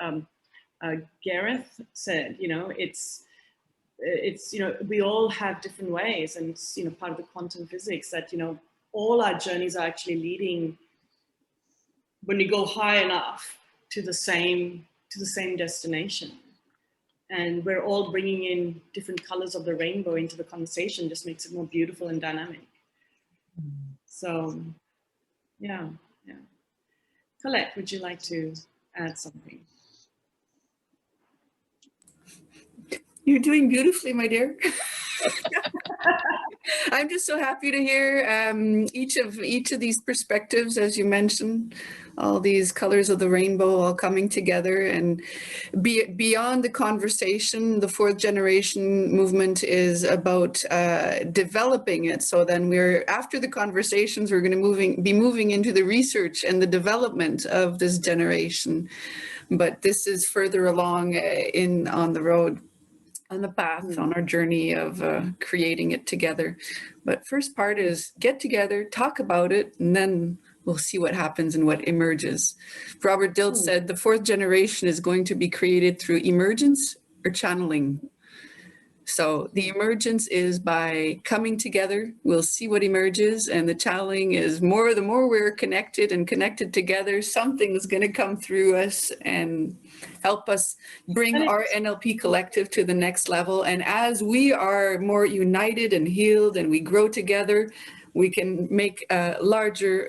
Gareth said, it's we all have different ways, and it's part of the quantum physics that all our journeys are actually leading, when we go high enough, to the same destination. And we're all bringing in different colors of the rainbow into the conversation, just makes it more beautiful and dynamic. So, yeah. Colette, would you like to add something? You're doing beautifully, my dear. I'm just so happy to hear each of these perspectives, as you mentioned, all these colors of the rainbow all coming together. And beyond the conversation, the fourth generation movement is about developing it. So then after the conversations, we're going to be moving into the research and the development of this generation. But this is further along on the road, on the path, on our journey of creating it together. But first part is get together, talk about it, and then we'll see what happens and what emerges. Robert Dilts said the fourth generation is going to be created through emergence or channeling. So the emergence is by coming together. We'll see what emerges, and the channeling is the more we're connected and connected together, something's going to come through us and help us bring our NLP collective to the next level. And as we are more united and healed and we grow together, we can make a larger,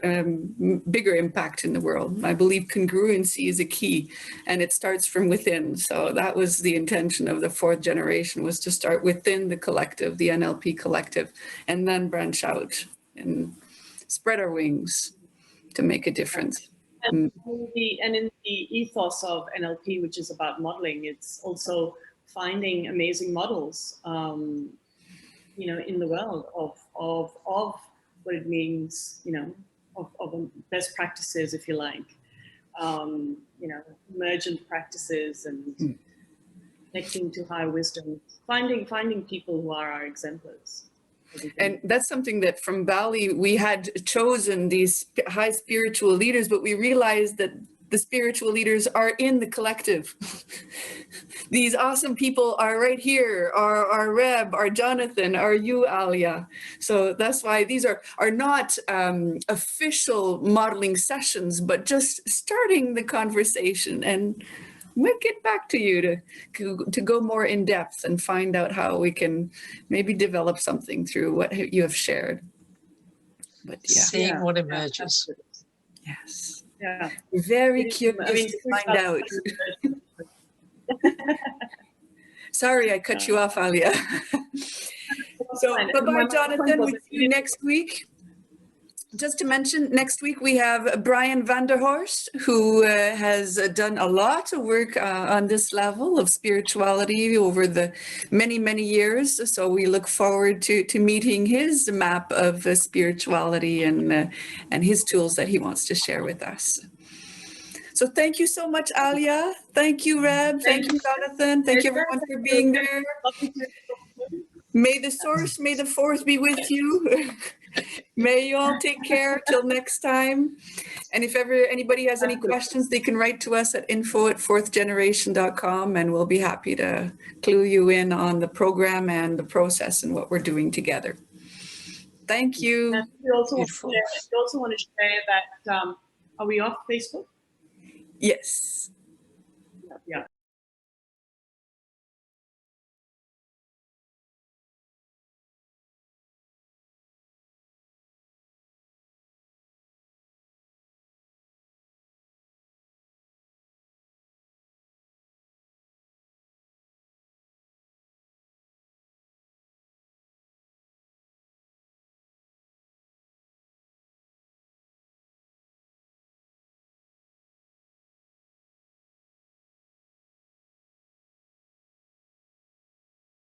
bigger impact in the world. I believe congruency is a key, and it starts from within. So that was the intention of the fourth generation, was to start within the collective, the NLP collective, and then branch out and spread our wings to make a difference. And in the ethos of NLP, which is about modeling, it's also finding amazing models, in the world of what it means, of best practices, if you like, emergent practices and connecting to higher wisdom, finding people who are our exemplars. And that's something that from Bali, we had chosen these high spiritual leaders, but we realized that the spiritual leaders are in the collective. These awesome people are right here, our Reb, our Jonathan, our you, Aliyah. So that's why these are not official modeling sessions, but just starting the conversation. And we'll get back to you to go more in depth and find out how we can maybe develop something through what you have shared. But yeah. Seeing what emerges. Yes. Yeah. Very curious to find out. Sorry, I cut you off, Aliyah. So bye-bye, Jonathan. We'll see you next week. Just to mention, next week we have Brian Vanderhorst, who has done a lot of work on this level of spirituality over the many, many years. So we look forward to meeting his map of spirituality and his tools that he wants to share with us. So thank you so much, Aliyah. Thank you, Reb. Thank you, Jonathan. Thank you, everyone, for being there. May the source, may the force be with you. May you all take care till next time. And if ever anybody has any questions, they can write to us at info@fourthgeneration.com, and we'll be happy to clue you in on the program and the process and what we're doing together. Thank you. And we also want to share that, are we off Facebook? Yes. Yeah.